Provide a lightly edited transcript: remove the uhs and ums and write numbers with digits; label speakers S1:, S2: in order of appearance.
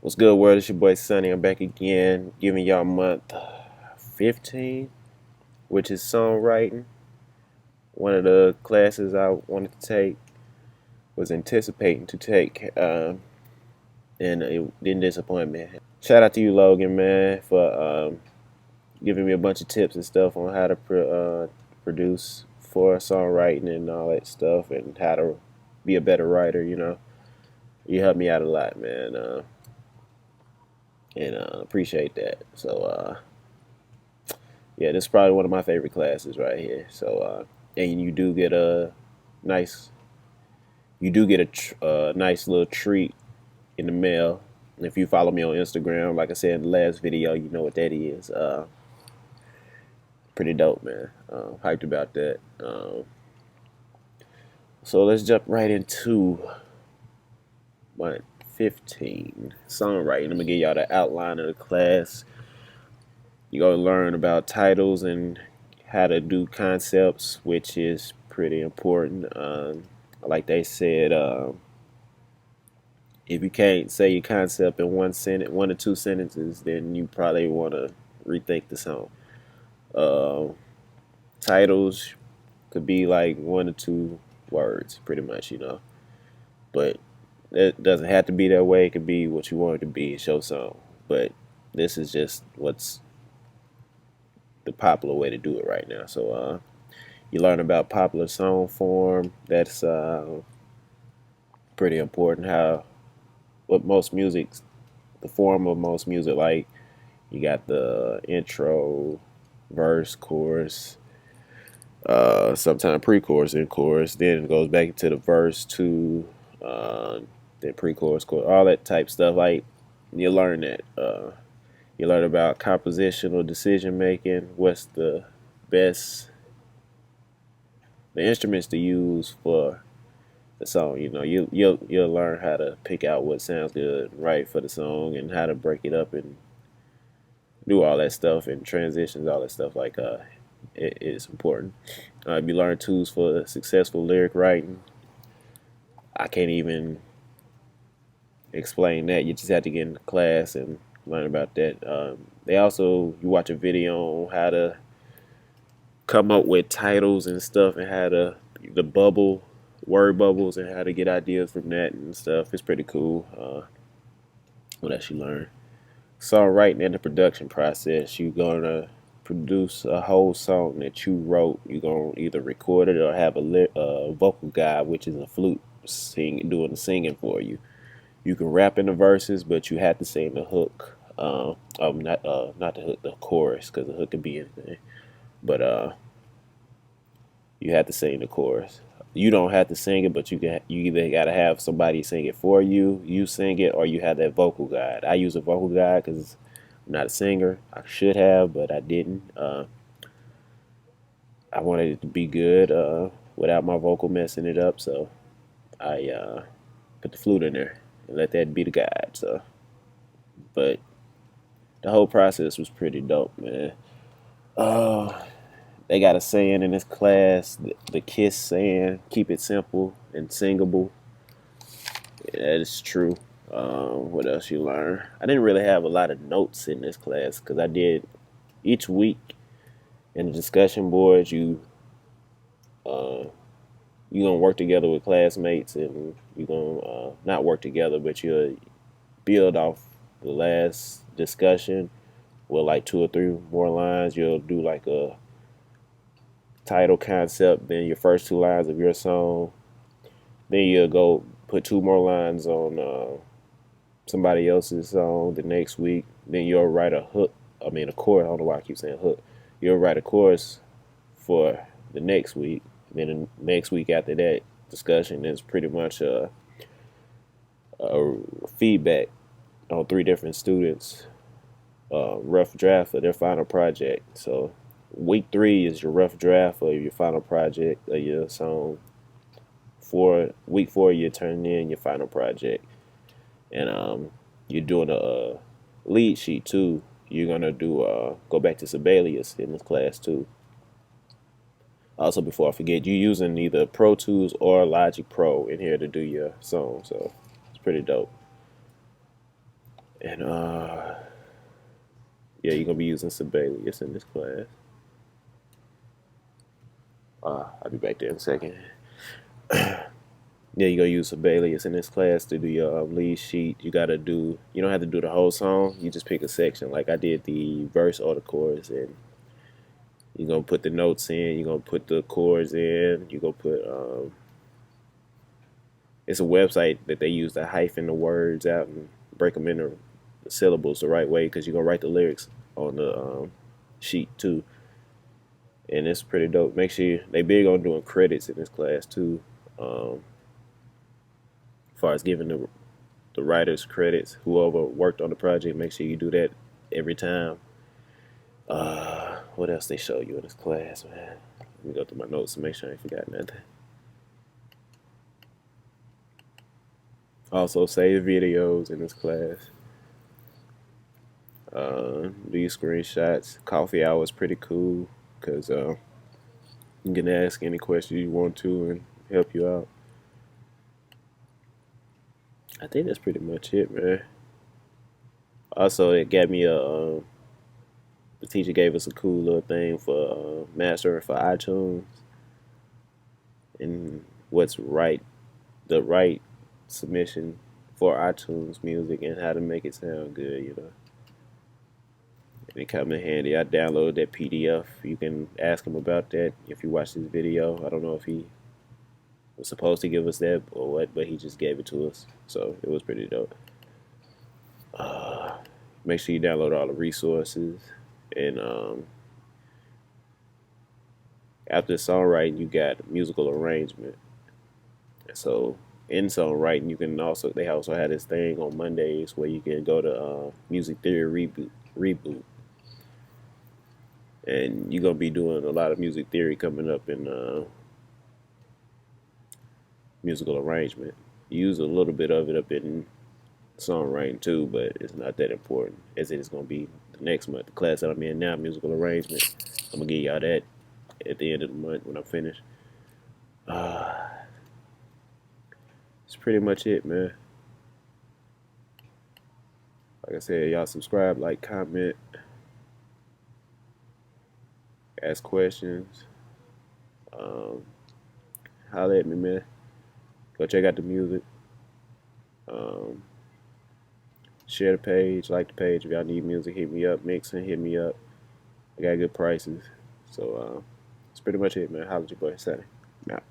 S1: What's good, world? It's your boy Sonny. I'm back again, giving y'all month 15, which is songwriting. One of the classes I wanted to take, was anticipating to take, and it didn't disappoint me. Shout out to you, Logan, man, for giving me a bunch of tips and stuff on how to produce for songwriting and all that stuff, and how to be a better writer. You helped me out a lot, man, and appreciate that. So, yeah, this is probably one of my favorite classes right here. So, and nice, you do get a nice little treat in the mail. If you follow me on Instagram, like I said in the last video, you know what that is. Pretty dope, man. Hyped about that. So let's jump right into month 15, songwriting. I'm gonna give y'all the outline of the class. You're gonna learn about titles and how to do concepts, which is pretty important. Like they said, if you can't say your concept in one or two sentences, then you probably want to rethink the song. Uh, Titles could be like one or two words, pretty much. But it doesn't have to be that way. It could be what you want it to be, show song. But this is just what's the popular way to do it right now. So, you learn about popular song form. That's pretty important. What most music, the form of most music, like you got the intro, verse, chorus, sometimes pre-chorus and chorus. Then it goes back into the verse to then pre-chorus, chorus, all that type stuff. Like you learn that. You learn about compositional decision making. What's the instruments to use for the song. You'll learn how to pick out what sounds good, right, for the song, and how to break it up and do all that stuff and transitions, all that stuff. Like it is important. You learn tools for successful lyric writing. I can't even explain that. You just have to get in the class and learn about that. You watch a video on how to come up with titles and stuff, and how to the bubble word bubbles, and how to get ideas from that and stuff. It's pretty cool. What else you learn? Songwriting and the production process. You're gonna produce a whole song that you wrote. You're gonna either record it or have a vocal guy, which is a flute doing the singing for you. You can rap in the verses, but you have to sing the hook. Not the hook, the chorus, because the hook could be anything. But you have to sing the chorus. You don't have to sing it, but you either gotta have somebody sing it for you, you sing it, or you have that vocal guide. I use a vocal guide because I'm not a singer. I should have, but I didn't. I wanted it to be good without my vocal messing it up, so I put the flute in there and let that be the guide. So, but the whole process was pretty dope, man. Uh, they got a saying in this class, the KISS saying, keep it simple and singable. Yeah, that is true. What else you learn? I didn't really have a lot of notes in this class because I did each week in the discussion boards. Uh, you gonna work together with classmates, and you gonna not work together, but you'll build off the last discussion with like two or three more lines. You'll do like a title concept, then your first two lines of your song. Then you'll go put two more lines on somebody else's song the next week. Then you'll write a hook. I mean, a chorus. I don't know why I keep saying hook. You'll write a chorus for the next week. Then the next week after that discussion is pretty much a feedback on three different students, rough draft of their final project. So week 3 is your rough draft of your final project of your song. For week 4, you're turning in your final project, and you're doing a lead sheet too. You're gonna do go back to Sibelius in this class too. Also, before I forget, you're using either Pro Tools or Logic Pro in here to do your song, so it's pretty dope. And yeah, you're gonna be using Sibelius in this class. I'll be back there in a second. Yeah, you're gonna use Sibelius in this class to do your lead sheet. You don't have to do the whole song. You just pick a section. Like I did the verse or the chorus, and you're gonna put the notes in. You're gonna put the chords in. You're gonna put it's a website that they use to hyphen the words out and break them into the syllables the right way because you're gonna write the lyrics on the sheet too, and it's pretty dope. Make sure they big on doing credits in this class too. As far as giving the writers credits, whoever worked on the project, make sure you do that every time. What else they show you in this class, man? Let me go through my notes to make sure I ain't forgot nothing. Also, save videos in this class. Do your screenshots. Coffee hour is pretty cool because you can ask any question you want to and help you out. I think that's pretty much it, man. Also, it got me the teacher gave us a cool little thing for mastering for iTunes and what's right, the right submission for iTunes music and how to make it sound good, you know. And it come in handy. I downloaded that PDF. You can ask him about that if you watch this video. I don't know if he was supposed to give us that or what, but he just gave it to us. So it was pretty dope. Make sure you download all the resources. And after songwriting, you got musical arrangement. So in songwriting, they also had this thing on Mondays where you can go to music theory reboot, and you're gonna be doing a lot of music theory coming up in musical arrangement. You use a little bit of it up in songwriting too, but it's not that important as it is gonna be the next month. The class that I'm in now, musical arrangement. I'm gonna give y'all that at the end of the month when I'm finished. That's pretty much it, man. Like I said, y'all subscribe, like, comment, ask questions. Um, Holler at me, man. Go check out the music. Um, Share the page, like the page. If y'all need music, hit me up. Mixing, hit me up. I got good prices. So that's pretty much it, man. Holla at your boy, Sonny. I'm out.